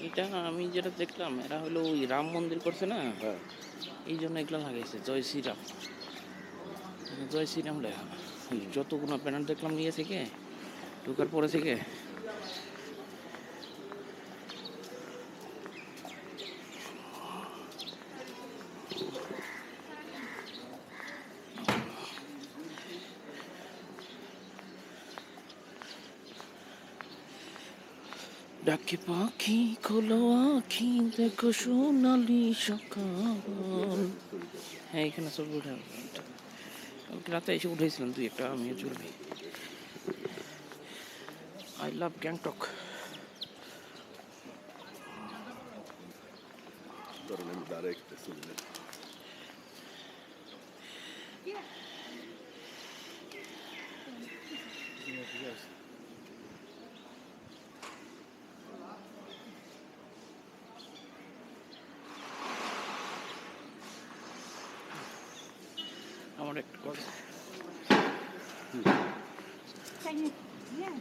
এটা আমি যেটা দেখলাম এরা হলো ওই রাম মন্দির করছে না, হ্যাঁ। এই জন্য এগুলো লাগাইছে জয় শ্রীরাম। জয় শ্রীরাম লেখা। ওই যতগুলো ব্যানার দেখলাম নিয়ে থেকে ঢোকার পরে থেকে ডাকে পাখি খোলো আখি দেখো সোনালি সকাল। হ্যাঁ এখানে ছবি উঠে রাতে এসে উঠেছিলাম তুই একটা, আমিও চলবি। I love Gangtok. ধরেন আমি দাঁড়ায় একটা ছবি নেই। আমার একটা কথা Can you? Yeah.